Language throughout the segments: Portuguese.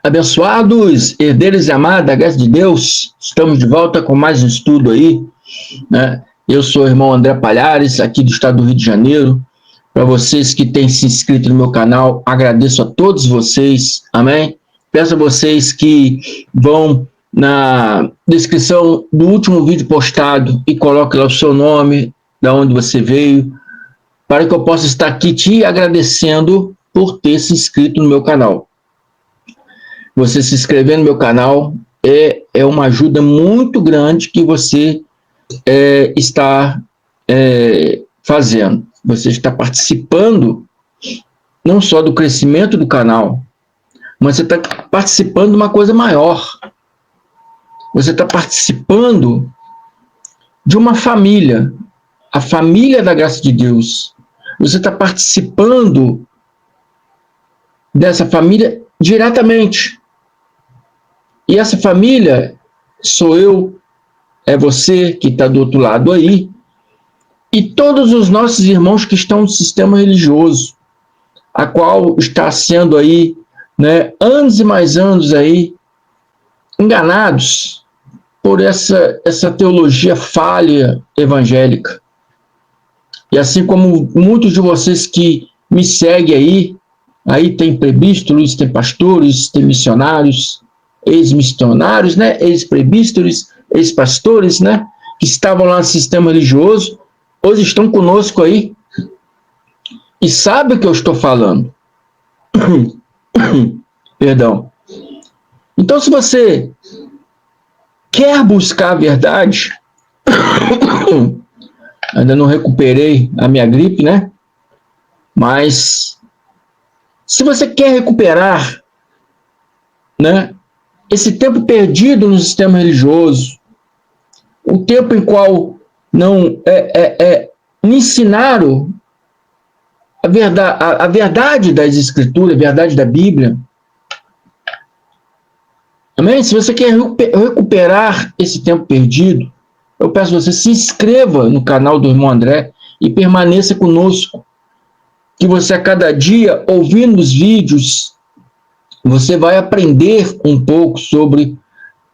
Abençoados, herdeiros e amados da graça de Deus, estamos de volta com mais um estudo aí, né? Eu sou o irmão André Palhares, aqui do estado do Rio de Janeiro. Para vocês que têm se inscrito no meu canal, agradeço a todos vocês, amém? Peço a vocês que vão na descrição do último vídeo postado e coloquem lá o seu nome, da onde você veio, para que eu possa estar aqui te agradecendo por ter se inscrito no meu canal. Você se inscrever no meu canal é uma ajuda muito grande que você está fazendo. Você está participando não só do crescimento do canal, mas você está participando de uma coisa maior. Você está participando de uma família, a família da graça de Deus. Você está participando dessa família diretamente. E essa família sou eu, é você que está do outro lado aí, e todos os nossos irmãos que estão no sistema religioso, a qual está sendo aí, né, anos e mais anos aí, enganados por essa teologia falha evangélica. E assim como muitos de vocês que me seguem aí tem presbíteros, tem pastores, tem missionários, ex-missionários, né, ex-presbíteros, ex-pastores, né, que estavam lá no sistema religioso, hoje estão conosco aí e sabem o que eu estou falando. Perdão. Então, se você quer buscar a verdade, ainda não recuperei a minha gripe, né, mas se você quer recuperar, né, esse tempo perdido no sistema religioso, o tempo em qual não me ensinaram a verdade das Escrituras, a verdade da Bíblia. Amém? Se você quer recuperar esse tempo perdido, eu peço a você se inscreva no canal do irmão André e permaneça conosco, que você a cada dia, ouvindo os vídeos, você vai aprender um pouco sobre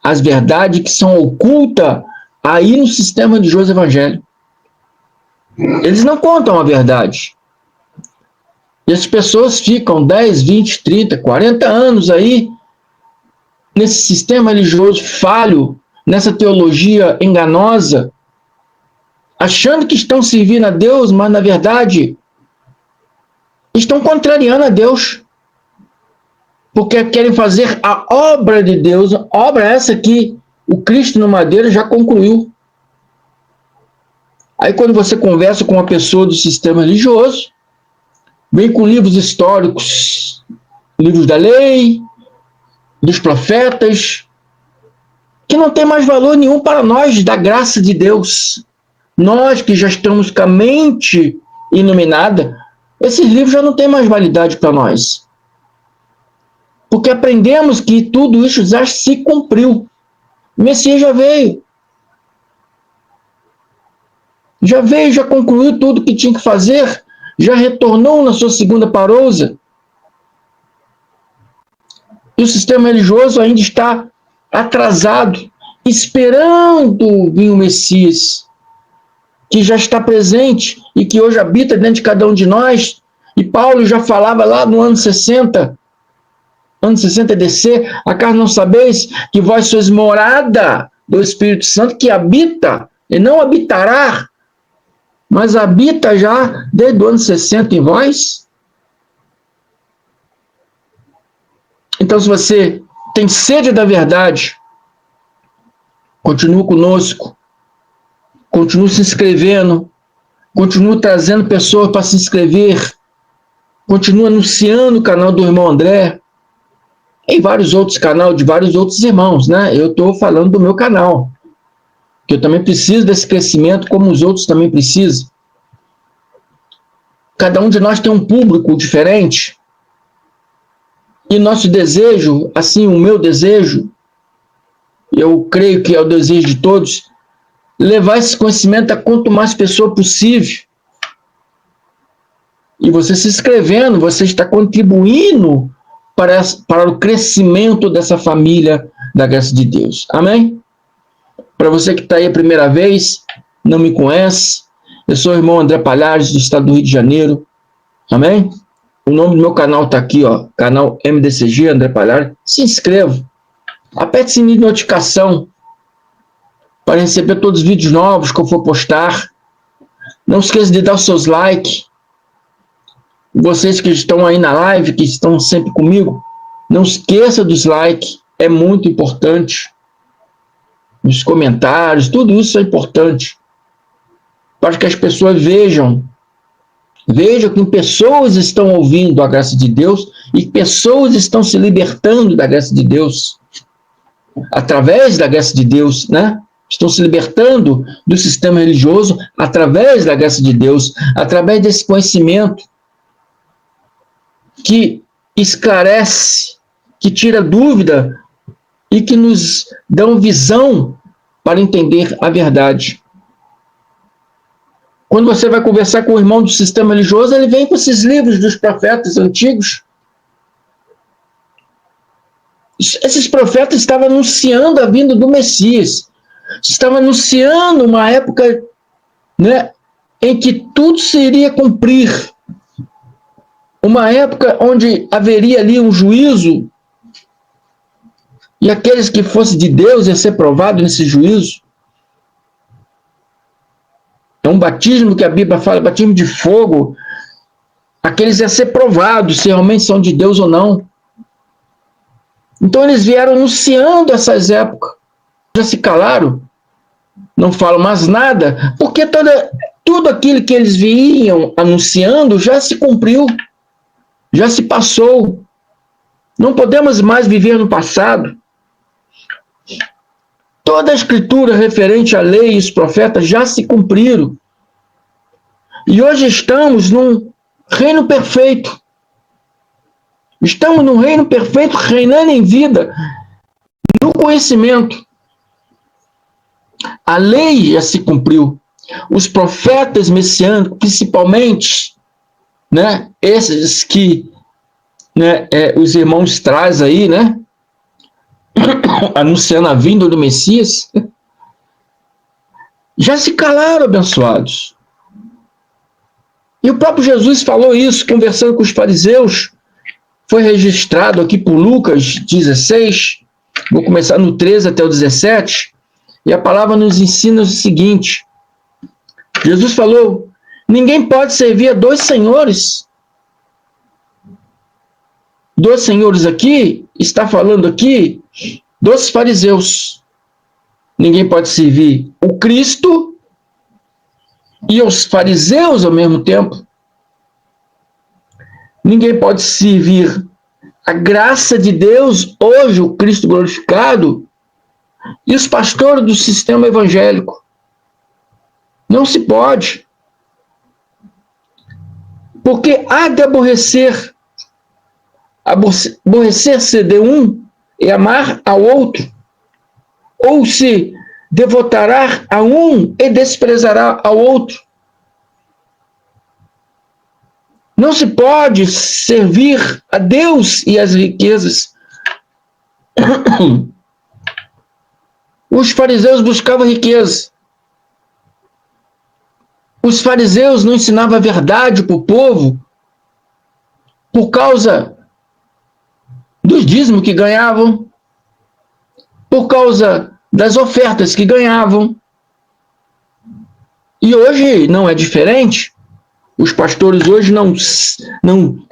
as verdades que são ocultas aí no sistema religioso evangélico. Eles não contam a verdade. E as pessoas ficam 10, 20, 30, 40 anos aí nesse sistema religioso falho, nessa teologia enganosa, achando que estão servindo a Deus, mas na verdade estão contrariando a Deus. Porque querem fazer a obra de Deus, obra essa que o Cristo no madeiro já concluiu. Aí quando você conversa com uma pessoa do sistema religioso, vem com livros históricos, livros da lei, dos profetas, que não tem mais valor nenhum para nós, da graça de Deus. Nós que já estamos com a mente iluminada, esses livros já não têm mais validade para nós. Porque aprendemos que tudo isso já se cumpriu. O Messias já veio. Já concluiu tudo que tinha que fazer, já retornou na sua segunda parousa. E o sistema religioso ainda está atrasado, esperando vir o Messias, que já está presente e que hoje habita dentro de cada um de nós. E Paulo já falava lá no ano 60, ano 60 DC, acaso não sabeis que vós sois morada do Espírito Santo que habita, e não habitará, mas habita já desde o ano 60 em vós? Então, se você tem sede da verdade, continue conosco, continue se inscrevendo, continue trazendo pessoas para se inscrever, continue anunciando o canal do irmão André, em vários outros canais de vários outros irmãos, né? Eu estou falando do meu canal, que eu também preciso desse crescimento, como os outros também precisam. Cada um de nós tem um público diferente, e nosso desejo, assim, o meu desejo, eu creio que é o desejo de todos, levar esse conhecimento a quanto mais pessoas possível. E você se inscrevendo, você está contribuindo para o crescimento dessa família da graça de Deus. Amém? Para você que está aí a primeira vez, não me conhece, eu sou o irmão André Palhares, do estado do Rio de Janeiro. Amém? O nome do meu canal está aqui, ó, canal MDCG, André Palhares. Se inscreva, aperte o sininho de notificação para receber todos os vídeos novos que eu for postar. Não esqueça de dar os seus likes. Vocês que estão aí na live, que estão sempre comigo, não esqueça dos likes, é muito importante. Os comentários, tudo isso é importante. Para que as pessoas vejam que pessoas estão ouvindo a graça de Deus e pessoas estão se libertando da graça de Deus. Através da graça de Deus, né? Estão se libertando do sistema religioso através da graça de Deus, através desse conhecimento que esclarece, que tira dúvida e que nos dá visão para entender a verdade. Quando você vai conversar com o irmão do sistema religioso, ele vem com esses livros dos profetas antigos. Esses profetas estavam anunciando a vinda do Messias. Estavam anunciando uma época, né, em que tudo se iria cumprir. Uma época onde haveria ali um juízo e aqueles que fossem de Deus iam ser provados nesse juízo. É um batismo que a Bíblia fala, batismo de fogo. Aqueles iam ser provados se realmente são de Deus ou não. Então eles vieram anunciando essas épocas. Já se calaram, não falam mais nada, porque tudo aquilo que eles vinham anunciando já se cumpriu, já se passou. Não podemos mais viver no passado. Toda a escritura referente à lei e os profetas já se cumpriram. E hoje estamos num reino perfeito. Estamos num reino perfeito, reinando em vida, no conhecimento. A lei já se cumpriu. Os profetas messiânicos, principalmente, né, esses que, né, os irmãos trazem aí, né, anunciando a vinda do Messias, já se calaram, abençoados. E o próprio Jesus falou isso, conversando com os fariseus. Foi registrado aqui por Lucas 16, vou começar no 13 até o 17, e a palavra nos ensina o seguinte. Jesus falou, ninguém pode servir a dois senhores. Dois senhores aqui, está falando aqui dos fariseus. Ninguém pode servir o Cristo e os fariseus ao mesmo tempo. Ninguém pode servir a graça de Deus, hoje o Cristo glorificado, e os pastores do sistema evangélico. Não se pode. Porque há de aborrecer ser de um e amar ao outro, ou se devotará a um e desprezará ao outro. Não se pode servir a Deus e as riquezas. Os fariseus buscavam riqueza. Os fariseus não ensinavam a verdade para o povo por causa dos dízimos que ganhavam, por causa das ofertas que ganhavam. E hoje não é diferente. Os pastores hoje não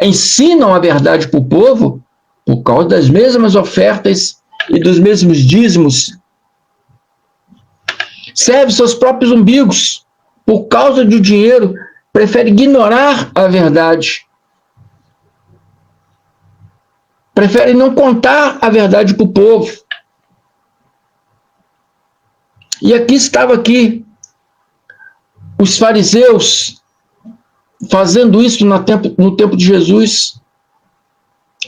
ensinam a verdade para o povo por causa das mesmas ofertas e dos mesmos dízimos. Serve seus próprios umbigos por causa do dinheiro, prefere ignorar a verdade. Prefere não contar a verdade para o povo. E aqui estava os fariseus fazendo isso no tempo de Jesus,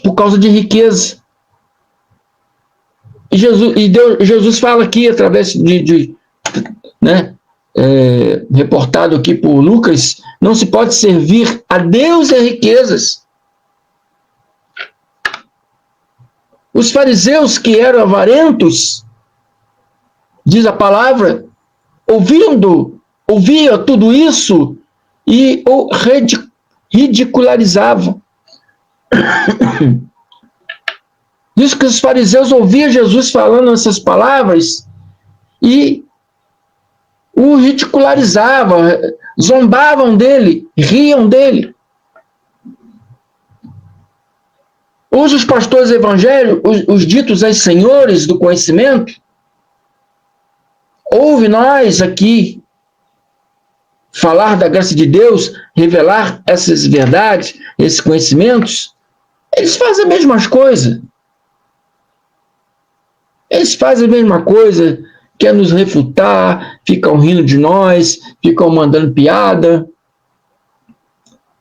por causa de riqueza. E Jesus fala aqui, através reportado aqui por Lucas, não se pode servir a Deus e a riquezas. Os fariseus que eram avarentos, diz a palavra, ouvia tudo isso e o ridicularizavam. Diz que os fariseus ouviam Jesus falando essas palavras e o ridicularizavam, zombavam dele, riam dele. Hoje os pastores evangélicos, os ditos senhores do conhecimento, ouve nós aqui falar da graça de Deus, revelar essas verdades, esses conhecimentos, eles fazem a mesma coisa. Eles fazem a mesma coisa, quer nos refutar, ficam rindo de nós, ficam mandando piada,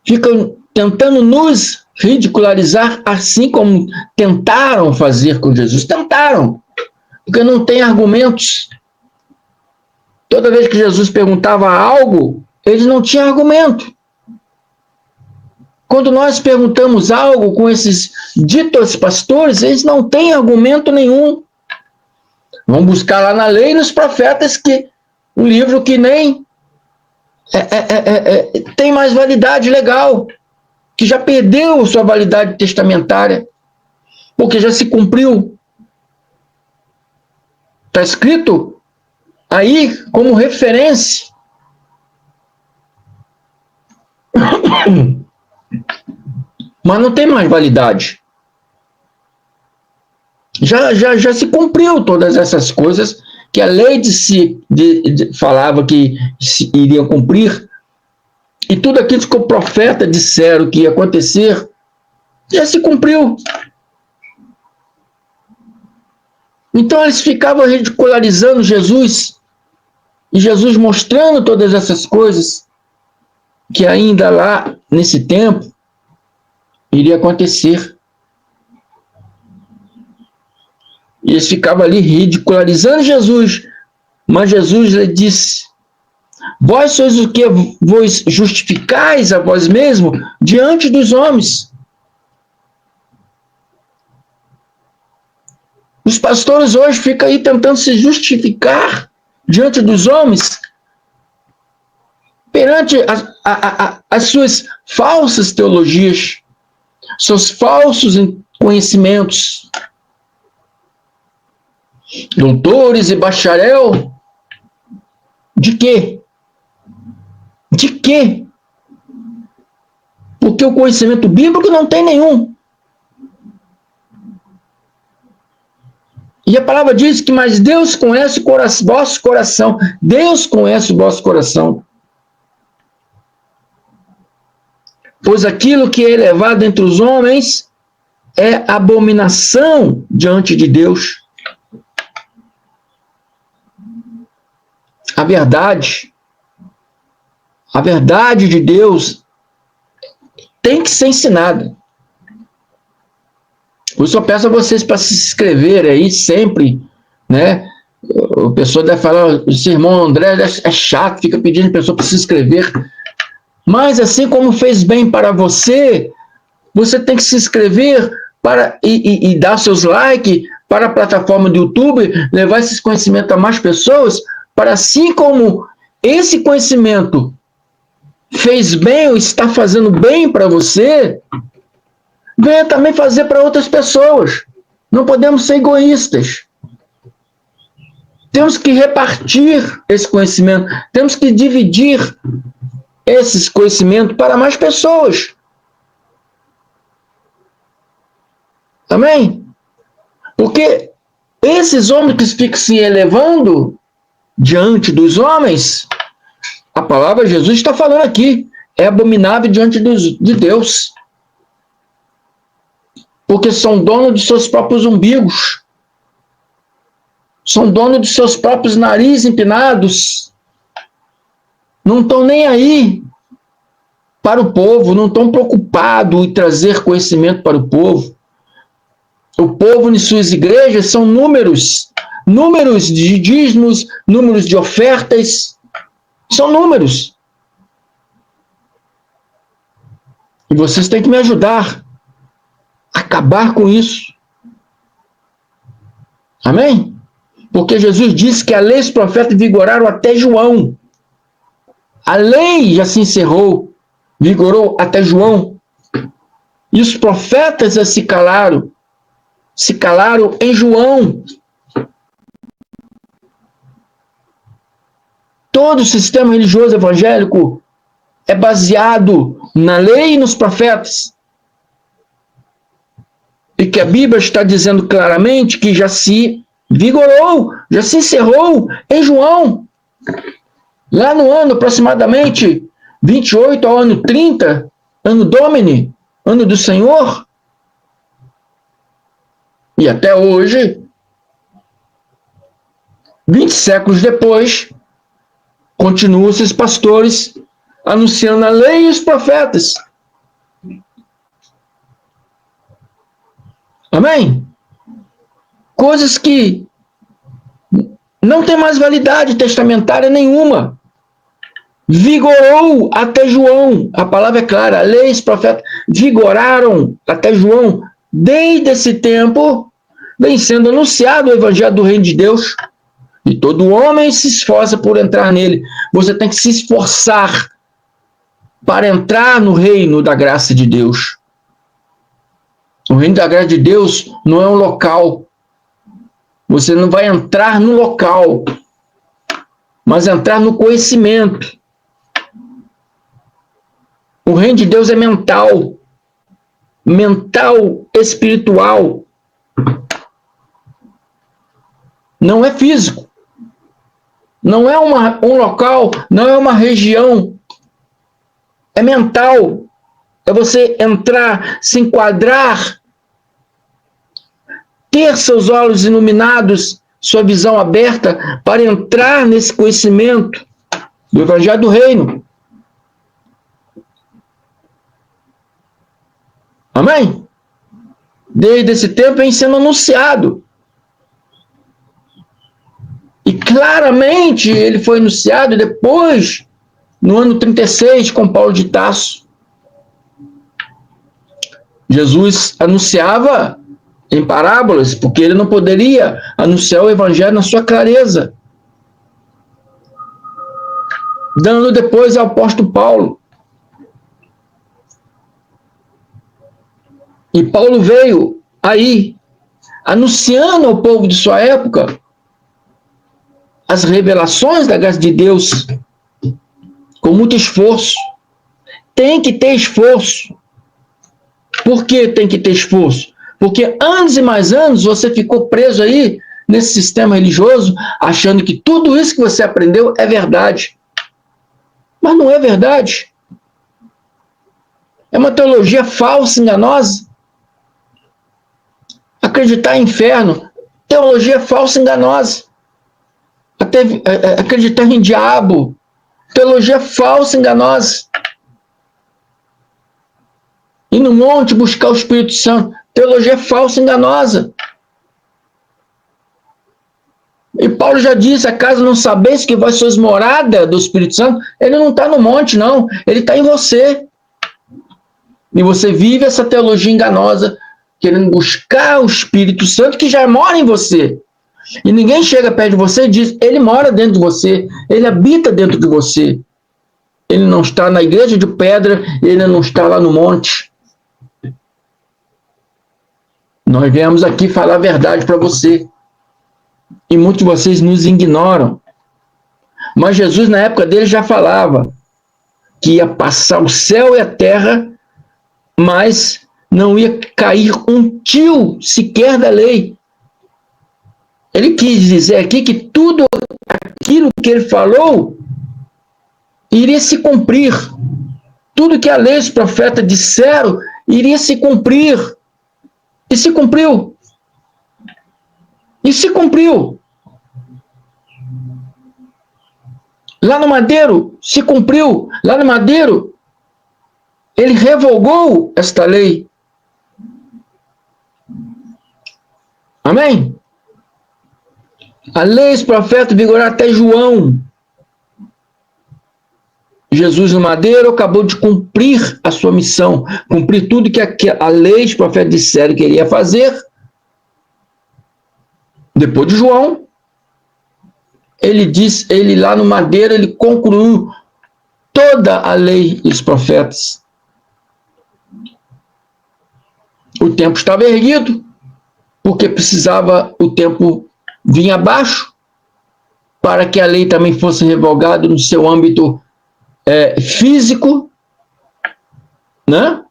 ficam tentando nos ridicularizar, assim como tentaram fazer com Jesus. Tentaram, porque não tem argumentos. Toda vez que Jesus perguntava algo, eles não tinham argumento. Quando nós perguntamos algo com esses ditos pastores, eles não têm argumento nenhum. Vão buscar lá na lei e nos profetas que um livro que nem tem mais validade legal, que já perdeu sua validade testamentária, porque já se cumpriu. Está escrito aí como referência. Mas não tem mais validade. Já se cumpriu todas essas coisas que a lei falava que se iriam cumprir, e tudo aquilo que o profeta disseram que ia acontecer, já se cumpriu. Então eles ficavam ridicularizando Jesus, e Jesus mostrando todas essas coisas que ainda lá, nesse tempo, iria acontecer. E eles ficavam ali ridicularizando Jesus. Mas Jesus lhe disse: vós sois o que vos justificais a vós mesmo diante dos homens. Os pastores hoje ficam aí tentando se justificar diante dos homens, perante as suas falsas teologias, seus falsos conhecimentos. Doutores e bacharel, de quê? De quê? Porque o conhecimento bíblico não tem nenhum. E a palavra diz que, mas Deus conhece o vosso coração. Deus conhece o vosso coração. Pois aquilo que é elevado entre os homens é abominação diante de Deus. A verdade de Deus tem que ser ensinada. Eu só peço a vocês para se inscreverem aí sempre, né? A pessoa deve falar, o irmão André é chato, fica pedindo a pessoa para se inscrever. Mas assim como fez bem para você, você tem que se inscrever e dar seus likes para a plataforma do YouTube, levar esses conhecimentos a mais pessoas, para assim como esse conhecimento fez bem ou está fazendo bem para você, venha também fazer para outras pessoas. Não podemos ser egoístas. Temos que repartir esse conhecimento, temos que dividir esses conhecimentos para mais pessoas. Amém? Porque esses homens que ficam se elevando diante dos homens, a palavra de Jesus está falando aqui, é abominável diante de Deus. Porque são donos de seus próprios umbigos, são donos de seus próprios narizes empinados, não estão nem aí para o povo, não estão preocupados em trazer conhecimento para o povo. O povo em suas igrejas são números de dízimos, números de ofertas, são números. E vocês têm que me ajudar a acabar com isso. Amém? Porque Jesus disse que a lei e os profetas vigoraram até João. A lei já se encerrou, vigorou até João. E os profetas já se calaram em João. Todo o sistema religioso evangélico é baseado na lei e nos profetas. E que a Bíblia está dizendo claramente que já se vigorou, já se encerrou em João. Lá no ano aproximadamente 28 ao ano 30, ano Domini, ano do Senhor. E até hoje, 20 séculos depois, continuam esses pastores anunciando a lei e os profetas. Amém? Coisas que não tem mais validade testamentária nenhuma. Vigorou até João. A palavra é clara. A lei e os profetas vigoraram até João. Desde esse tempo, vem sendo anunciado o evangelho do reino de Deus. E todo homem se esforça por entrar nele. Você tem que se esforçar para entrar no reino da graça de Deus. O reino da graça de Deus não é um local. Você não vai entrar no local, mas entrar no conhecimento. O reino de Deus é mental. Mental, espiritual. Não é físico. Não é um local, não é uma região. É mental. É você entrar, se enquadrar, ter seus olhos iluminados, sua visão aberta, para entrar nesse conhecimento do Evangelho do Reino. Amém? Desde esse tempo vem sendo anunciado. E claramente ele foi anunciado depois, no ano 36, com Paulo de Tarso. Jesus anunciava em parábolas, porque ele não poderia anunciar o evangelho na sua clareza. Dando depois ao apóstolo Paulo. E Paulo veio aí, anunciando ao povo de sua época as revelações da graça de Deus, com muito esforço. Tem que ter esforço. Por que tem que ter esforço? Porque anos e mais anos você ficou preso aí nesse sistema religioso, achando que tudo isso que você aprendeu é verdade. Mas não é verdade. É uma teologia falsa, enganosa. Acreditar em inferno, teologia falsa, enganosa. Até acreditar em diabo, teologia falsa, enganosa. E no monte buscar o Espírito Santo, teologia falsa, enganosa. E Paulo já disse, acaso não sabeis que vós sois morada do Espírito Santo? Ele não está no monte, não. Ele está em você. E você vive essa teologia enganosa, querendo buscar o Espírito Santo que já mora em você. E ninguém chega perto de você e diz, ele mora dentro de você, ele habita dentro de você. Ele não está na igreja de pedra, ele não está lá no monte. Nós viemos aqui falar a verdade para você. E muitos de vocês nos ignoram. Mas Jesus, na época dele, já falava que ia passar o céu e a terra, mas não ia cair um tio sequer da lei. Ele quis dizer aqui que tudo aquilo que ele falou iria se cumprir. Tudo que a lei e os profetas disseram iria se cumprir. E se cumpriu. E se cumpriu. Lá no madeiro, se cumpriu. Lá no madeiro, ele revogou esta lei. Amém? A lei e os profetas vigoraram até João. Jesus no madeiro acabou de cumprir a sua missão, cumprir tudo que a lei e os profetas disseram que ele ia fazer. Depois de João, ele lá no madeiro, ele concluiu toda a lei e os profetas. O templo estava erguido, porque precisava o templo vir abaixo, para que a lei também fosse revogada no seu âmbito físico, né?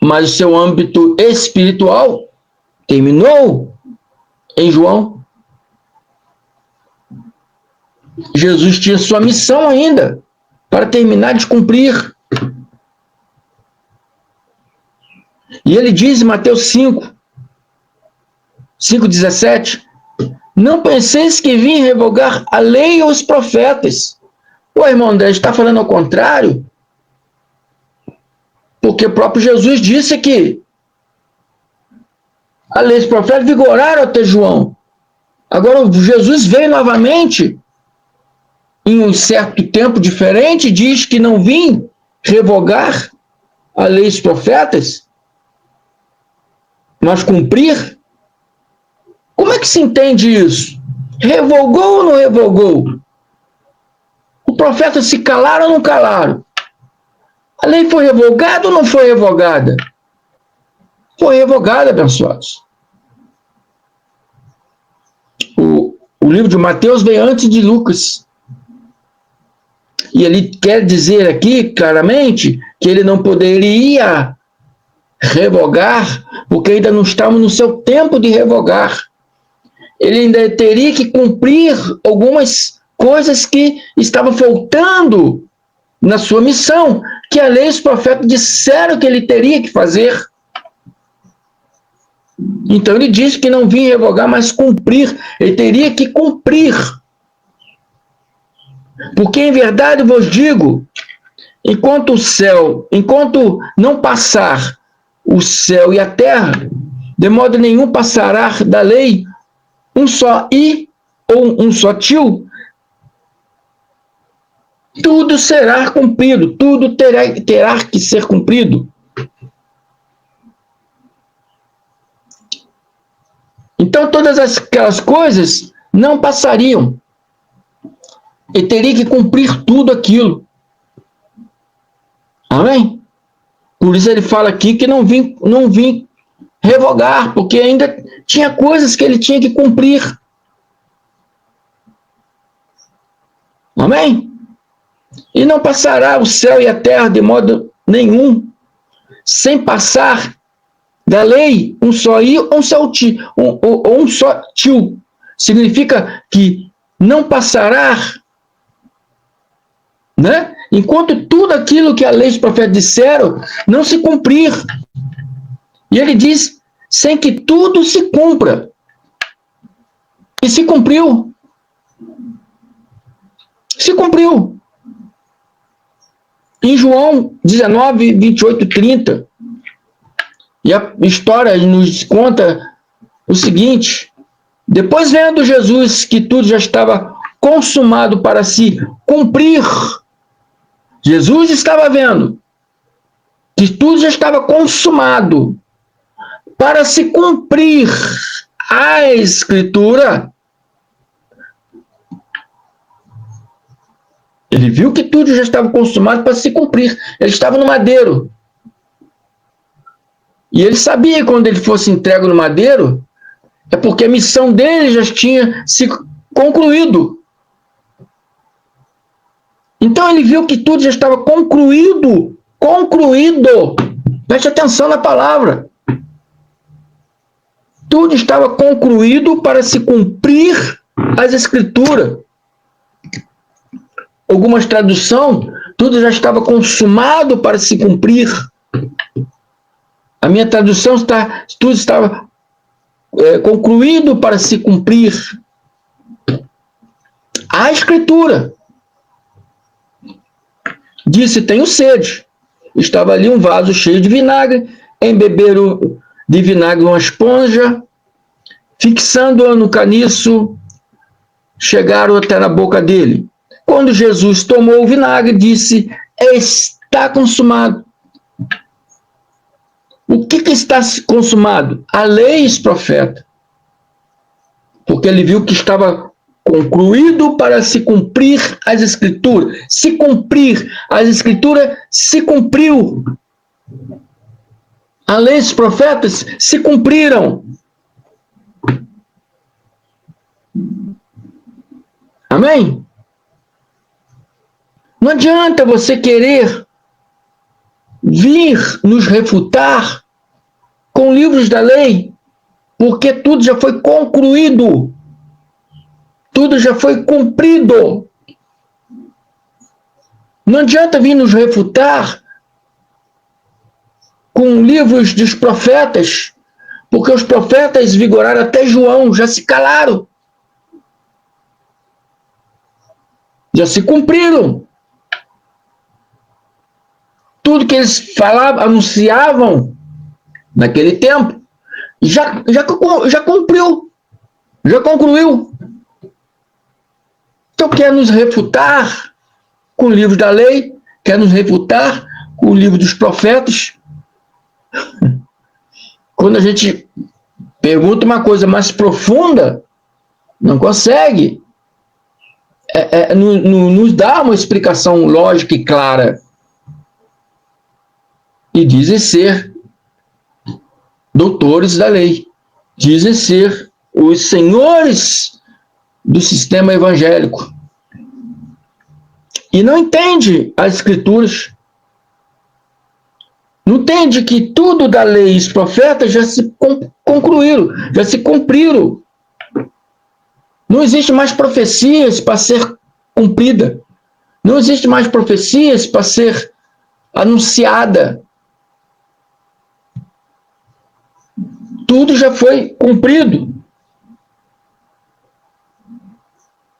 Mas o seu âmbito espiritual terminou em João. Jesus tinha sua missão ainda para terminar de cumprir. E ele diz em Mateus 5:17, não penseis que vim revogar a lei ou os profetas. O irmão André está falando ao contrário, porque o próprio Jesus disse que a lei e os profetas vigoraram até João. Agora Jesus veio novamente, em um certo tempo diferente, diz que não vim revogar a lei e os profetas, mas cumprir. Como é que se entende isso? Revogou ou não revogou? O profeta se calaram ou não calaram? A lei foi revogada ou não foi revogada? Foi revogada, abençoados. O livro de Mateus veio antes de Lucas. E ele quer dizer aqui, claramente, que ele não poderia revogar, porque ainda não estamos no seu tempo de revogar. Ele ainda teria que cumprir algumas coisas que estavam faltando na sua missão, que a lei e os profetas disseram que ele teria que fazer. Então ele disse que não vinha revogar, mas cumprir. Ele teria que cumprir. Porque em verdade vos digo, enquanto não passar o céu e a terra, de modo nenhum passará da lei um só i ou um só tio, tudo será cumprido, tudo terá que ser cumprido. Então todas aquelas coisas não passariam. Ele teria que cumprir tudo aquilo. Amém? Por isso ele fala aqui que não vim revogar, porque ainda tinha coisas que ele tinha que cumprir. Amém? E não passará o céu e a terra de modo nenhum, sem passar da lei um só i ou um só tio. Significa que não passará, né? Enquanto tudo aquilo que a lei e os profetas disseram não se cumprir. E ele diz, sem que tudo se cumpra. E se cumpriu. Se cumpriu. Em João 19, 28, 30, e a história nos conta o seguinte: depois vendo Jesus que tudo já estava consumado para se cumprir, Jesus estava vendo que tudo já estava consumado para se cumprir a Escritura. Ele viu que tudo já estava consumado para se cumprir. Ele estava no madeiro. E ele sabia que quando ele fosse entregue no madeiro, é porque a missão dele já tinha se concluído. Então ele viu que tudo já estava concluído. Concluído. Preste atenção na palavra. Tudo estava concluído para se cumprir as Escrituras. Algumas traduções, tudo já estava consumado para se cumprir. A minha tradução está, tudo estava concluído para se cumprir. A Escritura disse, tenho sede. Estava ali um vaso cheio de vinagre, embeberam de vinagre uma esponja, fixando-a no caniço, chegaram até na boca dele. Quando Jesus tomou o vinagre, disse, está consumado. O que está consumado? A lei e os profetas. porque ele viu que estava concluído para se cumprir as Escrituras. Se cumprir as Escrituras, se cumpriu. A lei e os profetas se cumpriram. Amém? Não adianta você querer vir nos refutar com livros da lei, porque tudo já foi concluído. Tudo já foi cumprido. Não adianta vir nos refutar com livros dos profetas, porque os profetas vigoraram até João, já se calaram. Já se cumpriram. Tudo que eles falavam, anunciavam naquele tempo, já cumpriu, já concluiu. Então quer nos refutar com o livro da lei, quer nos refutar com o livro dos profetas. Quando a gente pergunta uma coisa mais profunda, não consegue nos dá uma explicação lógica e clara. E dizem ser doutores da lei, dizem ser os senhores do sistema evangélico. E não entende as Escrituras. Não entende que tudo da lei e os profetas já se concluíram, já se cumpriram. Não existe mais profecias para ser cumprida. Não existe mais profecias para ser anunciada. Tudo já foi cumprido.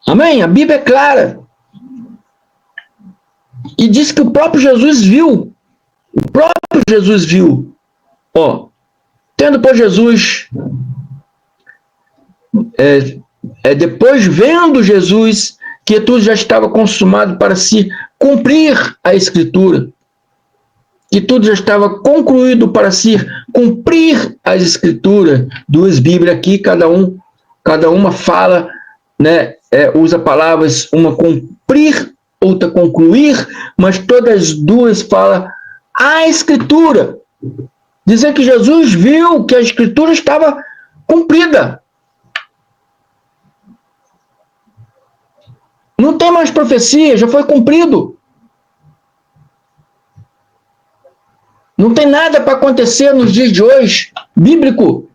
Amém? A Bíblia é clara. E diz que o próprio Jesus viu. O próprio Jesus viu. Tendo por Jesus, depois vendo Jesus, que tudo já estava consumado para se cumprir a Escritura. Que tudo já estava concluído para se cumprir as Escrituras. Duas Bíblias aqui, cada uma fala, né, usa palavras, uma cumprir, outra concluir, mas todas as duas falam a Escritura. Dizendo que Jesus viu que a Escritura estava cumprida. Não tem mais profecia, já foi cumprido. Não tem nada para acontecer nos dias de hoje, bíblico,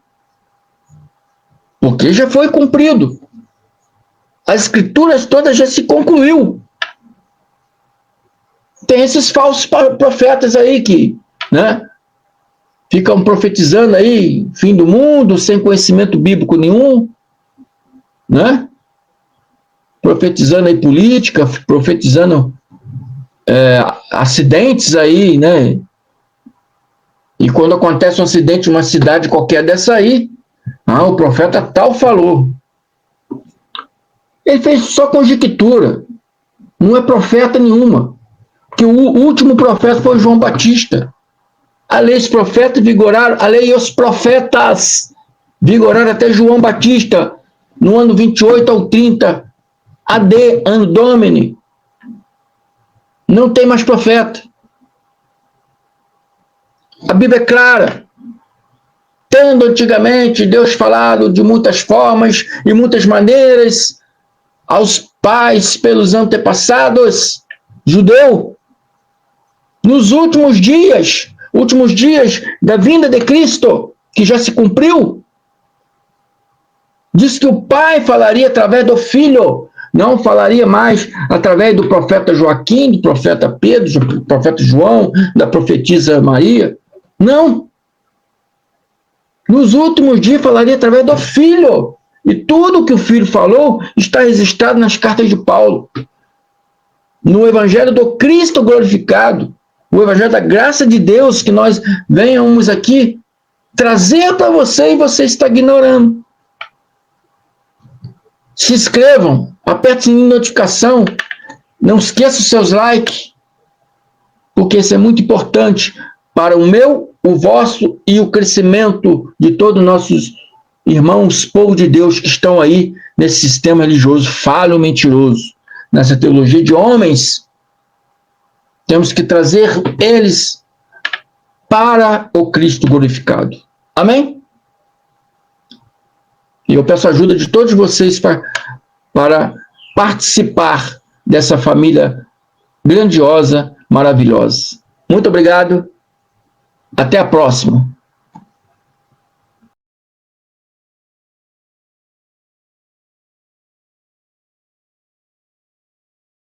porque já foi cumprido. As Escrituras todas já se concluiu. Tem esses falsos profetas aí que, né, ficam profetizando aí, fim do mundo, sem conhecimento bíblico nenhum, né? Profetizando aí política, profetizando acidentes aí, né? E quando acontece um acidente em uma cidade qualquer dessa aí, o profeta tal falou. Ele fez só conjectura. Não é profeta nenhuma. Porque o último profeta foi João Batista. A lei e os profetas vigoraram, a lei e os profetas vigoraram até João Batista, no ano 28 ao 30, AD, Anno Domini. Não tem mais profeta. A Bíblia é clara. Tendo antigamente Deus falado de muitas formas e muitas maneiras aos pais pelos antepassados judeu, nos últimos dias da vinda de Cristo, que já se cumpriu, diz que o Pai falaria através do Filho, não falaria mais através do profeta Joaquim, do profeta Pedro, do profeta João, da profetisa Maria. Não. Nos últimos dias falaria através do Filho. E tudo que o Filho falou está registrado nas cartas de Paulo. No Evangelho do Cristo glorificado. O Evangelho da graça de Deus que nós venhamos aqui trazer para você e você está ignorando. Se inscrevam, aperte o sininho de notificação, não esqueça os seus likes, porque isso é muito importante para o meu, o vosso e o crescimento de todos os nossos irmãos, povo de Deus que estão aí nesse sistema religioso falho, mentiroso, nessa teologia de homens, temos que trazer eles para o Cristo glorificado. Amém? E eu peço a ajuda de todos vocês para participar dessa família grandiosa, maravilhosa. Muito obrigado. Até a próxima.